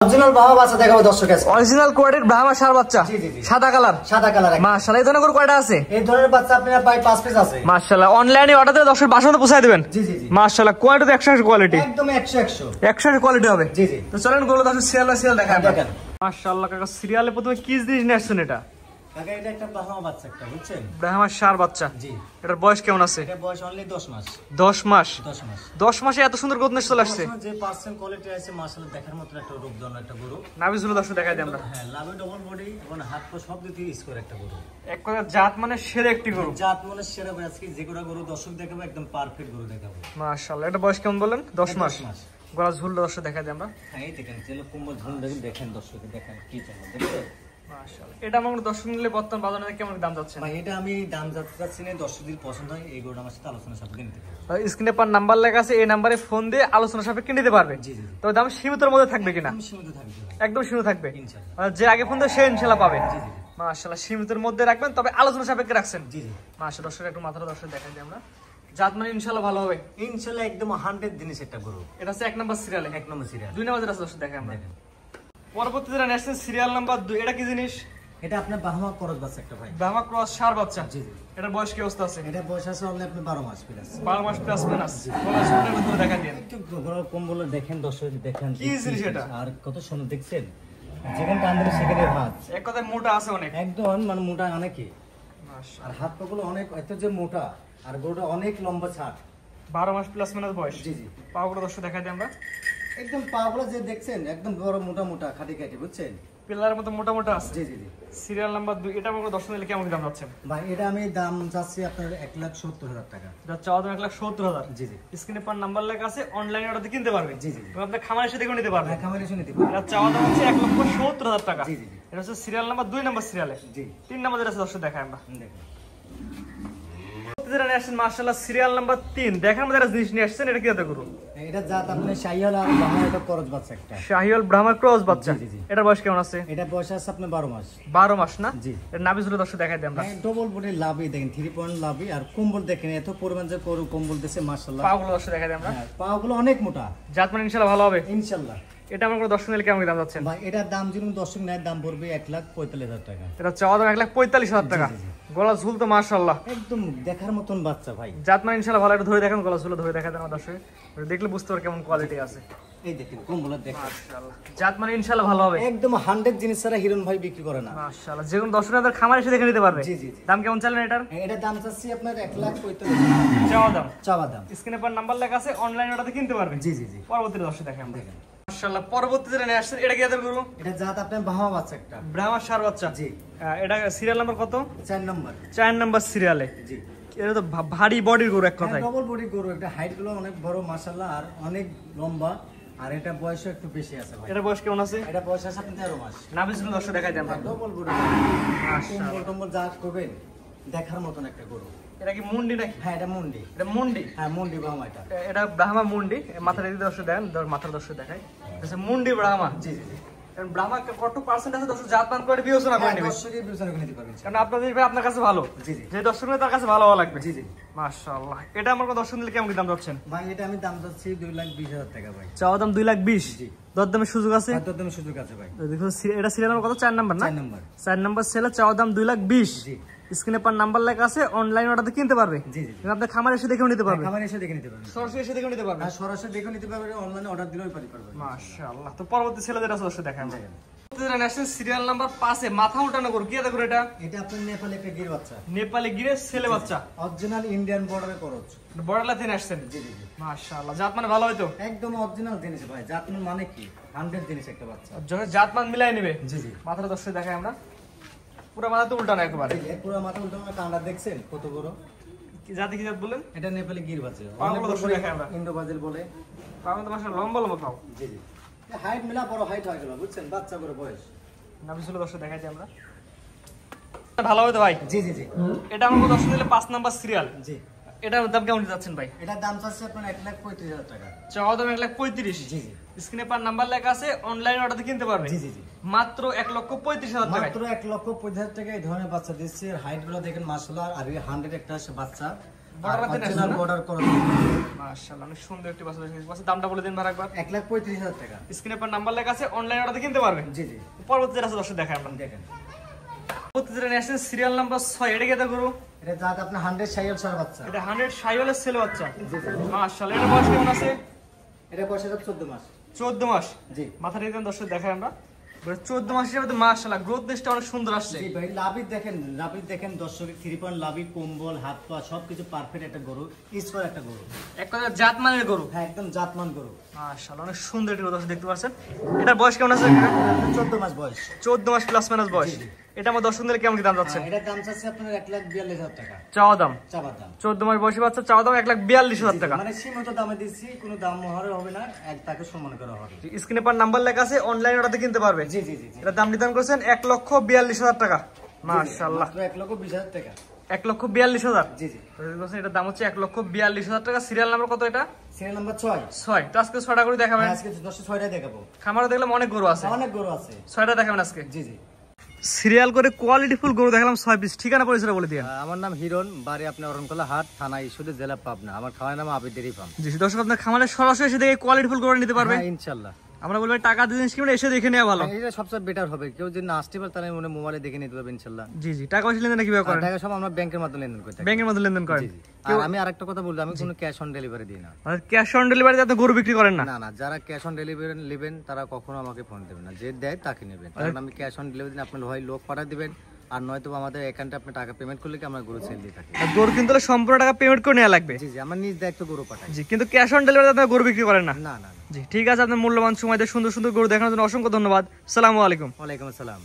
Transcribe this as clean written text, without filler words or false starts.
Original Brahma বাচ্চা দেখাবো দর্শক কাছে। অরিজিনাল কোয়ালিটির ব্রাহ্মা ষাঁড় বাচ্চা, সাদা কালার। মাশাআল্লাহ, এই ধরনের কয়টা আছে? এই ধরনের বাচ্চা আপনারা প্রায় 5 পিস আছে। মাশাআল্লাহ, অনলাইনে অর্ডার দিলে দর্শক বাসাতে পৌঁছায় দিবেন। জি জি জি। মাশাআল্লাহ, কোয়ালিটি তো 100 কোয়ালিটি, একদম 100 100 কোয়ালিটি হবে। জি জি। তো চলেন গুলো দর্শক সিরিয়াল দেখান। মাশাআল্লাহ কাকা, সিরিয়ালে প্রথমে কি জিনিস নিয়ে আসছেন? এটা কাকা এটা একটা ব্রাহ্মা বাচ্চা, একটা বুঝছেন? ব্রাহ্মা ষাঁড় বাচ্চা। জি। এটার বয়স কেমন আছে? এটা বয়স অনলি 10 মাস। 10 মাস। 10 মাস। 10 মাসে এত সুন্দর গ্রোথ নিয়ে চলে আসছে। যে পার্সেন্ট কোয়ালিটি আছে মাশাআল্লাহ, দেখার মতো একটা রূপধন একটা গরু। নাভিজুল দর্শক দেখাই দিই আমরা। হ্যাঁ, লাভে ডবল বডি এবং হাত পা সব দিকে স্কোর একটা গরু। এক কথা জাত মানে সেরা একটি গরু। জাত মানে সেরা ভাই, আজকে যে গরু দর্শক দেখাবো একদম পারফেক্ট গরু দেখাবো। মাশাআল্লাহ, এটা বয়স কেমন বলেন? 10 মাস। গলা ঝুল দর্শক দেখাই দিই আমরা। হ্যাঁ, এই দেখেন তেল কুম্বল ঝুল দেখেন দর্শক দেখেন কি চাই দেখেন। মাশাআল্লাহ, এটা আমার দর্শক নিলে বর্তমান বাজারে কেমন দাম যাচ্ছে? ভাই এটা আমি দাম যাচ্ছি না, দর্শকদের পছন্দ হয় এই গরুটা আমার সাথে আলোচনা সাপেক্ষে নিতে পারবে। স্ক্রিনে পার নাম্বার লেখা আছে, এই নাম্বারে ফোন দিয়ে আলোচনা সাপেক্ষে নিতে পারবে। জি জি। তো দাম সীমিতের মধ্যে থাকবে কিনা? সীমিত থাকবে, একদম সীমিত থাকবে ইনশাআল্লাহ। যে আগে ফোন দিয়ে সে ইনশাআল্লাহ পাবে। জি জি। মাশাআল্লাহ, সীমিতের মধ্যে রাখবেন, তবে আলোচনা সাপেক্ষে রাখছেন। জি জি। মাশাআল্লাহ, দর্শক একটু মাথাটা দর্শক দেখাই দিই আমরা। জাত মানে ইনশাআল্লাহ ভালো হবে ইনশাআল্লাহ, একদম 100 জিনিস একটা গরু। এটা হচ্ছে 1 নাম্বার সিরিয়ালে। 1 নম্বর সিরিয়াল। 2 নাম্বার আছে দর্শক দেখাই আমরা। পরবর্তী যেটা নেক্সট সিরিয়াল নাম্বার 2, এটা কি জিনিস? এটা আপনার ব্রাহ্মা ক্রস বাচ্চা একটা ভাই। ব্রাহ্মা ক্রস ষাঁড় বাচ্চা। জি জি। এটার বয়স কি অবস্থা আছে? এটা বয়স আছে অনলি আপনি 12 মাস প্লাস। 12 মাস প্লাস মাইনাস। গলা ঝুলের মধ্যে দেখা দিন। একটু গরু কম্বল দেখেন দর্শক দেখেন কি জিনিস এটা? আর কত সুন্দর দেখছেন, যেখানে টান দিলে সেখানে ভাত। এক কথায় মোটা আছে অনেক। একদম মানে মোটা অনেকই। মাশাআল্লাহ, আর হাত পাগুলো অনেক এত যে মোটা, আর গরুটা অনেক লম্বা ছাট। 12 মাস প্লাস মাইনাস বয়স। জি জি। পাগুলো দর্শক দেখাই দিই আমরা। একদম পাগুলো যে দেখছেন একদম বড় মোটা মোটা খাটি খাটি, বুঝছেন? পিলারের মতো মোটা মোটা আছে। জি জি জি। সিরিয়াল নাম্বার 2, এটা আমরা দর্শক নিলে কেমন দাম যাচ্ছে? ভাই এটা আমি দাম চাচ্ছি আপনার 1,70,000 টাকা। যা চাওয়া দাম 1,70,000। জি জি। স্ক্রিনে পার নাম্বার লেখা আছে, অনলাইনে অর্ডার দিয়ে কিনতে পারবে। জি জি। এবং আপনি খামারে এসে দেখে নিতে পারবেন। খামারে এসে নিতে পারবেন। এটা চাওয়া দাম হচ্ছে 1,70,000 টাকা। জি জি জি। এটা হচ্ছে সিরিয়াল নাম্বার 2 নাম্বার সিরিয়ালে। জি। 3 নাম্বার যেটা আছে দর্শক দেখাই আমরা। দেখেন যেটা নিয়ে আসছেন মাশাআল্লাহ সিরিয়াল নাম্বার 3, দেখার মধ্যে একটা জিনিস নিয়ে আসছেন, এটা কি জাতের গরু? এটা জাত আপনি শাহিওয়াল আর ব্রাহ্মা, এটা ক্রস বাচ্চা একটা। শাহিওয়াল ব্রাহ্মা ক্রস বাচ্চা। জি জি জি। এটার বয়স কেমন আছে? এটা বয়স আছে আপনার 12 মাস। 12 মাস না? জি। এর নাভিজুল দর্শক দেখাই দিই আমরা। ডবল বডি লাভই দেখেন, 3 পয়েন্ট লাভই। আর কম্বল দেখেন এত পরিমাণ যে গরু কম্বল দিয়েছে মাশাআল্লাহ। পাগুলো দর্শক দেখাই দিই আমরা। হ্যাঁ, পাগুলো অনেক মোটা। জাত মানে ইনশাআল্লাহ ভালো হবে ইনশাআল্লাহ। এটা আমরা দর্শক নিলে কেমন দাম যাচ্ছে? ভাই এটার দাম যেরকম দর্শক নেয় দাম পড়বে 1,45,000 টাকা। এটা চাওয়া দাম 1,45,000 টাকা। গলা ঝুল তো মাশাআল্লাহ একদম দেখার মতন বাচ্চা ভাই। জাত মানে ইনশাআল্লাহ ভালো। এটা ধরে দেখেন, গলা ঝুল ধরে দেখা দেন আমার দর্শক, দেখলে বুঝতে পারবে কেমন কোয়ালিটি আছে। এই দেখেন কম্বল দেখেন মাশাআল্লাহ, জাত মানে ইনশাআল্লাহ ভালো হবে। একদম 100 জিনিস ছাড়া হিরণ ভাই বিক্রি করে না। মাশাআল্লাহ, যেকোনো দর্শকদের খামারে এসে দেখে নিতে পারবে। জি জি জি। দাম কেমন চাইলেন এটার? এটার দাম চাচ্ছি আপনার 1,45,000 চাওয়া দাম। চাওয়া দাম। স্ক্রিনে পার নাম্বার লেখা আছে, অনলাইন অর্ডারে কিনতে পারবে। জি জি জি। পরবর্তী দর্শক দেখেন দেখেন। মাশাআল্লাহ, পরবর্তী যেটা নিয়ে আসছেন, এটা কি জাতের গরু? এটা জাত আপনার ব্রাহ্মা বাচ্চা একটা। ব্রাহ্মা ষাঁড় বাচ্চা। জি। এটা সিরিয়াল নাম্বার কত? 4 নম্বর। 4 নাম্বার সিরিয়ালে। জি। এটা তো ভারী বডির গরু এক কথায়। ডবল বডি গরু, একটা হাইট গুলো অনেক বড় মাশাআল্লাহ, আর অনেক লম্বা, আর এটা বয়সও একটু বেশি আছে ভাই। এটা বয়স কেমন আছে? এটা বয়স আছে আপনার 13 মাস। নাভিজুল দর্শক দেখাই দিই আমরা। Double body. মাশাআল্লাহ, কম্বল টম্বল যা করবেন দেখার মতন একটা গরু। এটা কি মুন্ডি নাকি? হ্যাঁ এটা মুন্ডি। এটা মুন্ডি। হ্যাঁ মুন্ডি ব্রাহ্মা এটা। এটা ব্রাহ্মা মুন্ডি। মাথার দিকে দর্শক দেন, মাথার দর্শক দেখাই। এটা মুন্ডি ব্রাহ্মা। জি জি জি। কারণ ব্রাহ্মা কত পার্সেন্ট আছে দর্শক জাত মান করে বিবেচনা করে নেবে। দর্শকের বিবেচনা করে নিতে পারবেন। কারণ আপনাদের ভাই আপনার কাছে ভালো। জি জি। যে দর্শক তার কাছে ভালো হওয়া লাগবে। জি জি। মাশাআল্লাহ, এটা আমার কোন দর্শক নিলে কেমন দাম যাচ্ছেন? ভাই এটা আমি দাম চাচ্ছি 2,20,000 টাকা ভাই। চাওয়া দাম 2,20,000। জি। দরদামের সুযোগ আছে? এত দামে সুযোগ আছে ভাই। দেখো এটা সিরিয়াল নাম্বার কত? 4 নাম্বার না? 4 নম্বর। 4 নাম্বার সেলে চাওয়া দাম 2,20,000। জি। স্ক্রিনে পার নাম্বার লেখা আছে, অনলাইন অর্ডারে কিনতে পারবে। জি জি। আপনি খামারে এসে দেখেও নিতে পারবে। খামারে এসে দেখে নিতে পারবেন। সরাসরি এসে দেখেও নিতে পারবে। আর সরাসরি দেখে নিতে পারবেন, অনলাইনে অর্ডার দিলেও পারবেন। মাশাআল্লাহ, তো পরবর্তী ছেলেদের আছে দর্শক দেখান। ন্যাশনাল সিরিয়াল নাম্বার 5 এ মাথা উঠানো গরু কি করে? এটা এটা আপনার নেপালে একটা গির বাচ্চা। নেপালি গিরে ছেলে বাচ্চা। অরিজিনাল ইন্ডিয়ান বর্ডারে করজ। বর্ডারলা থেকে আসছেন? জি জি জি। মাশাআল্লাহ, জাত মানে ভালো হয়তো? একদম অরিজিনাল জিনিস ভাই। জাত মানে কি 100 জিনিস একটা বাচ্চা। যখন জাত মান মিলাই নেবে। জি জি। মাথাটা দর্শক দেখাই আমরা। পুরো মাথা তো উল্টানো একবারে। এই পুরো মাথা উল্টানো, কাঁডা দেখছেন কত বড়। কি জাতি কি জাত বলেন? এটা নেপালি গির বাচ্চা। পাগুলো দর্শক দেখাই আমরা। ইন্ডো বাজিল বলে। পাগল তো মাশাআল্লাহ লম্বা লম্বা পাও। জি জি। হাইট মিলা বড় হাইট হয়ে গেল, বুঝছেন? বাচ্চা করে বয়স। নাবিসুল দর্শক দেখাই দিই আমরা। ভালো হয়তো ভাই? জি জি জি। এটা আমার দর্শক নিলে 5 নাম্বার সিরিয়াল। জি। এটার দাম কেমন যাচ্ছেন ভাই? এটার দাম চাচ্ছে আপনার 1,35,000 টাকা। চাওয়া দাম 1,35,000। জি জি। স্ক্রিনে পার নাম্বার লেখা আছে, অনলাইন অর্ডারে কিনতে পারবে। জি জি জি। মাত্র 1,35,000 টাকা। মাত্র 1,35,000 টাকা এই ধরনের বাচ্চা দিচ্ছে। হাইট গুলো দেখেন মাশাআল্লাহ, আর 100 একটা বাচ্চা। বর্ডার হাতে অরিজিনাল নেন বর্ডার করা মাশাআল্লাহ অনেক সুন্দর একটি বাচ্চা দেখেছি বাচ্চার দামটা বলে দিন ভাই একবার 1,35,000 টাকা। স্ক্রিনে পর নাম্বার লেখা আছে অনলাইন অর্ডার কিনতে পারবেন জি জি পরবর্তী যেটা আছে দর্শক দেখাই আমরা দেখেন, পরবর্তী যেটা নিয়ে আসছেন সিরিয়াল নাম্বার 6 এটা কি এটা গরু এটা জাত আপনার 100 সাইয়াল সার বাচ্চা। এটা 100 শাইওয়ালের ছেলে বাচ্চা মাশাআল্লাহ এটা বয়স কেমন আছে এটা বয়স 14 মাস। 14 মাস জি মাথাটা দিন দর্শক দেখাই আমরা 14 মাস হিসেবে তো মাশাআল্লাহ গ্রোথ নেসটা অনেক সুন্দর আসছে জি ভাই, লাভির দেখেন দর্শকের 3 পয়েন্ট লাভি, কম্বল, হাত পা সবকিছু পারফেক্ট একটা গরু, ইস্কর একটা গরু। এক কথা জাতমানের গরু হ্যাঁ একদম জাতমান গরু। মাশাআল্লাহ অনেক সুন্দর একটি গরু দর্শক দেখতে পাচ্ছেন এটার বয়স কেমন আছে 14 মাস বয়স। 14 মাস প্লাস মাইনাস বয়স এটা আমার দর্শকদের কেমন কি দাম যাচ্ছে এটা দাম চাচ্ছে আপনার 1,42,000 টাকা চাওয়া দাম চাবার দাম। 14 মাস বয়সী বাচ্চা চাওয়া দাম 1,42,000 টাকা মানে সীমিত দামে দিচ্ছি, কোনো দাম মহারে হবে না, এক তাকে সম্মান করা হবে। স্ক্রিনে পর নাম্বার লেখা আছে অনলাইন অর্ডার কিনতে পারবে জি জি জি জি। এটা দাম নির্ধারণ করেছেন 1,42,000 টাকা মাশাআল্লাহ মাত্র 1,20,000 টাকা। 1,42,000 জি জি। এটার দাম হচ্ছে 1,42,000 টাকা সিরিয়াল নাম্বার কত এটা সিরিয়াল নাম্বার 6। 6 তো আজকে 6টা করে দেখাবেন আজকে 10-6টা দেখাবো। খামারে দেখলাম অনেক গরু আছে অনেক গরু আছে। 6টা দেখাবেন আজকে জি জি। সিরিয়াল করে কোয়ালিটি ফুল গরু দেখালাম 6 পিস ঠিকানা পরিচয় বলে দিন আমার নাম হিরণ, বাড়ি আপনার অরণকলা হাট, থানা ঈশ্বরদী, জেলা পাবনা। আমার খাওয়ার নাম আবিদ ডেরি ফার্ম। জি দর্শক আপনার খামারে সরাসরি এসে দেখে কোয়ালিটি ফুল গরু নিতে পারবে হ্যাঁ ইনশাআল্লাহ। আমরা বলবো টাকা দিয়ে জিনিস কিনে এসে দেখে নেওয়া ভালো এটা সবচেয়ে বেটার হবে। কেউ যদি না আসতে পারে তাহলে মনে মোবাইলে দেখে নিতে পারবে ইনশাআল্লাহ। জি জি টাকা পয়সা লেনদেন কিভাবে আর করেন টাকা সব আমরা ব্যাংকের মাধ্যমে লেনদেন করে থাকি। ব্যাংকের মধ্যে লেনদেন করেন জি, জি। আর আমি আরেকটা কথা বলবো, আমি কোনো ক্যাশ অন ডেলিভারি দিই না। আর ক্যাশ অন ডেলিভারিতে আপনি গরু বিক্রি করেন না না না, যারা ক্যাশ অন ডেলিভারি নেবেন তারা কখনো আমাকে ফোন দেবেন না, যে দেয় তাকে নেবেন। কারণ আমি ক্যাশ অন ডেলিভারি দিন, আপনার হয় লোক পাঠা দিবেন, আর নয়তো আমাদের অ্যাকাউন্টে আপনি টাকা পেমেন্ট করলে কি আমরা গরু সেল দিয়ে থাকি। আর গরু কিনতে হলে সম্পূর্ণ টাকা পেমেন্ট করে নেওয়া লাগবে জি জি, আমার নিজ দায়িত্ব গরু পাঠাই। জি কিন্তু ক্যাশ অন ডেলিভারিতে আপনি গরু বিক্রি করেন না না না না। জি ঠিক আছে আপনার মূল্যবান সময় দিয়ে সুন্দর সুন্দর গরু দেখানোর জন্য অসংখ্য ধন্যবাদ। আসসালামু আলাইকুম। ওয়ালাইকুম আসসালাম।